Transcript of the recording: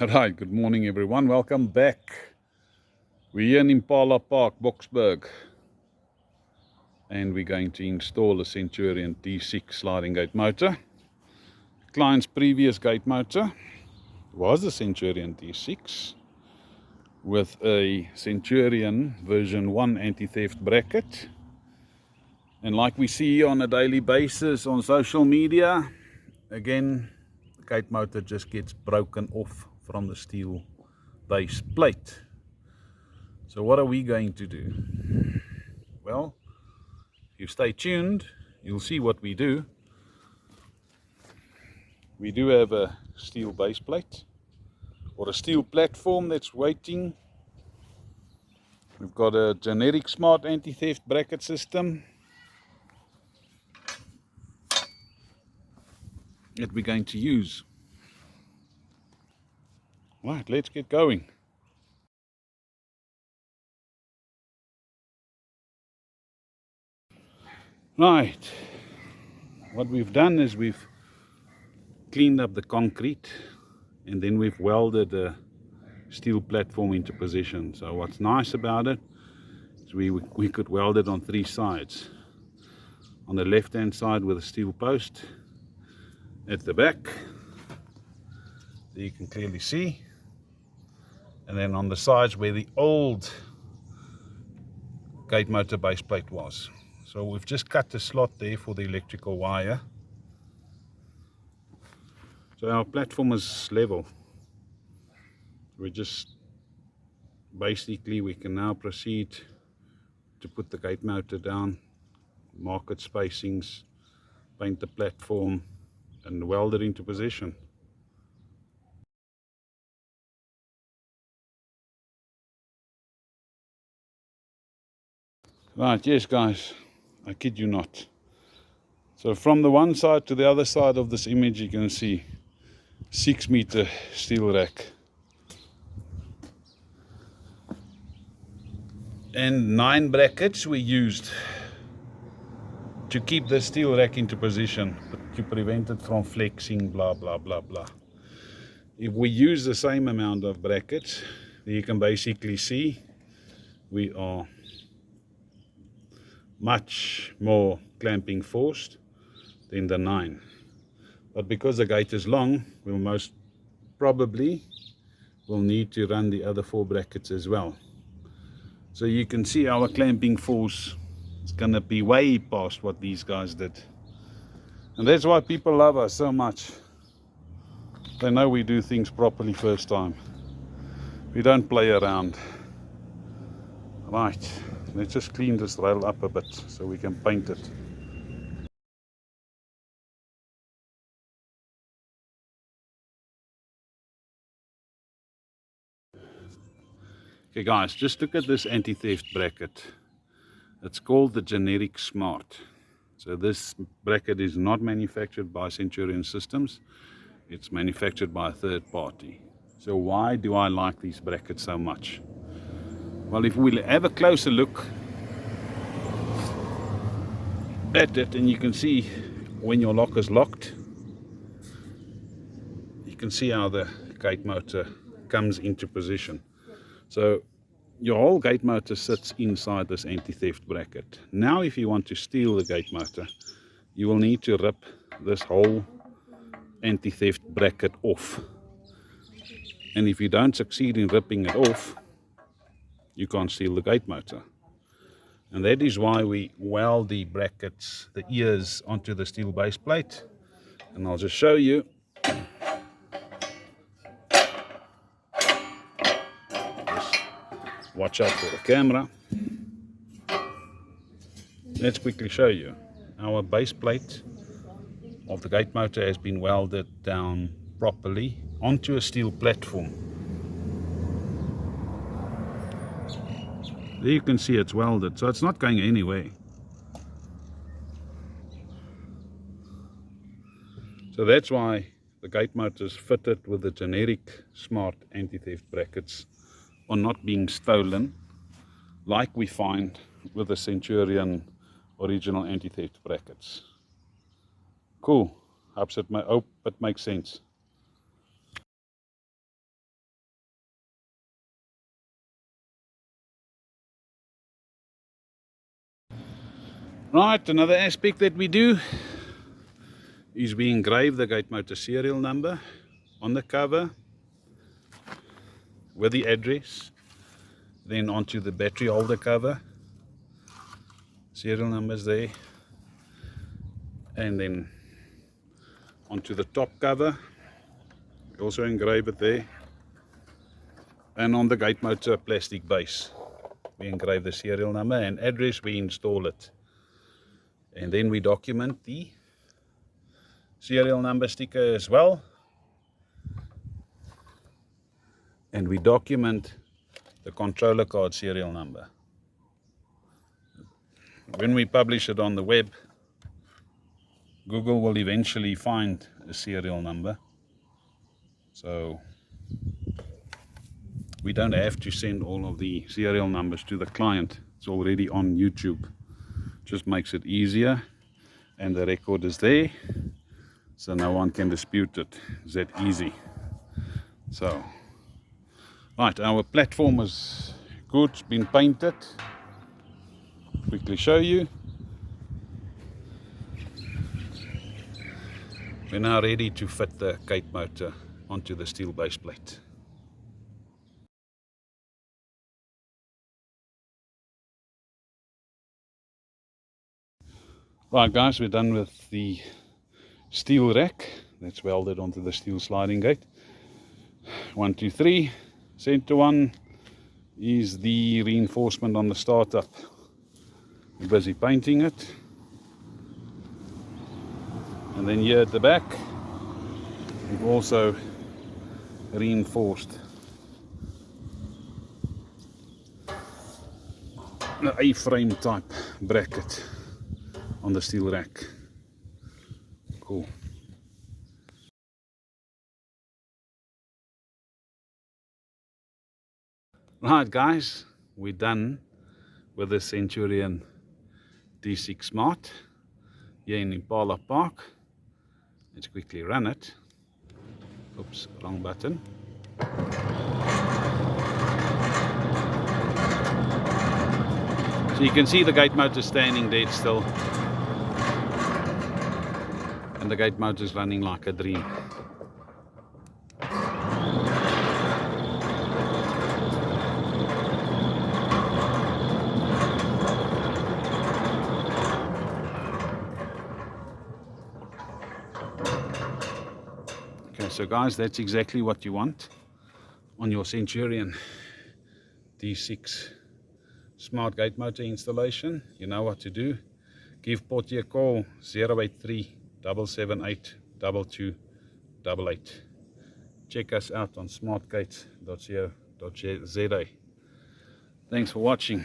Right, good morning everyone. Welcome back. We're here in Impala Park Boksburg and we're going to install a Centurion D6 sliding gate motor. Client's previous gate motor was a Centurion D6 with a Centurion version 1 anti-theft bracket. And like we see on a daily basis on social media, again, the gate motor just gets broken off from the steel base plate. So what are we going to do? Well, if you stay tuned, you'll see what we do. We do have a steel base plate or a steel platform that's waiting. We've got a generic smart anti-theft bracket system that we're going to use. Right, let's get going. Right, what we've done is we've cleaned up the concrete and then we've welded a steel platform into position. So what's nice about it is we could weld it on three sides. On the left hand side with a steel post at the back, there you can clearly see, and then on the sides where the old gate motor base plate was. So we've just cut the slot there for the electrical wire. So our platform is level. We can now proceed to put the gate motor down, mark its spacings, paint the platform and weld it into position. Right, yes guys, I kid you not. So from the one side to the other side of this image you can see 6-meter steel rack. And 9 brackets we used to keep the steel rack into position, to prevent it from flexing, blah blah blah blah. If we use the same amount of brackets, you can basically see we are much more clamping force than the 9. But because the gate is long, we'll most probably will need to run the other 4 brackets as well. So you can see our clamping force is going to be way past what these guys did. And that's why people love us so much. They know we do things properly first time. We don't play around. Right, let's just clean this rail up a bit so we can paint it. Okay guys, just look at this anti-theft bracket. It's called the generic Smart. So this bracket is not manufactured by Centurion Systems. It's manufactured by a third party. So why do I like these brackets so much? Well, if we have a closer look at it, and you can see when your lock is locked, you can see how the gate motor comes into position. So your whole gate motor sits inside this anti-theft bracket. Now if you want to steal the gate motor, you will need to rip this whole anti-theft bracket off. And if you don't succeed in ripping it off, you can't steal the gate motor. And that is why we weld the brackets, the ears, onto the steel base plate. And I'll just show you. Just watch out for the camera. Let's quickly show you. Our base plate of the gate motor has been welded down properly onto a steel platform. There you can see it's welded, so it's not going anywhere. So that's why the gate motors fitted with the generic smart anti-theft brackets are not being stolen like we find with the Centurion original anti-theft brackets. Cool. Hope it makes sense. Right, another aspect that we do is we engrave the gate motor serial number on the cover with the address, then onto the battery holder cover, serial numbers there, and then onto the top cover, we also engrave it there, and on the gate motor plastic base we engrave the serial number and address, we install it, and then we document the serial number sticker as well, and we document the controller card serial number. When we publish it on the web, Google will eventually find a serial number, so we don't have to send all of the serial numbers to the client. It's already on YouTube. Just makes it easier, and the record is there, so no one can dispute it. It's that easy. So, right, our platform is good, it's been painted. Quickly show you. We're now ready to fit the gate motor onto the steel base plate. Right guys, we're done with the steel rack that's welded onto the steel sliding gate. 1, 2, 3. Center one is the reinforcement on the startup. We're busy painting it. And then here at the back, we've also reinforced the A-frame type bracket on the steel rack. Cool. Right guys, we're done with the Centurion D6 Smart here in Impala Park. Let's quickly run it. Oops, wrong button. So you can see the gate motor standing dead still, and the gate motor is running like a dream. Okay, so guys, that's exactly what you want on your Centurion D6 Smart gate motor installation. You know what to do. Give Porty a call, 083 778 2288. Check us out on smartgates.co.za. Thanks for watching.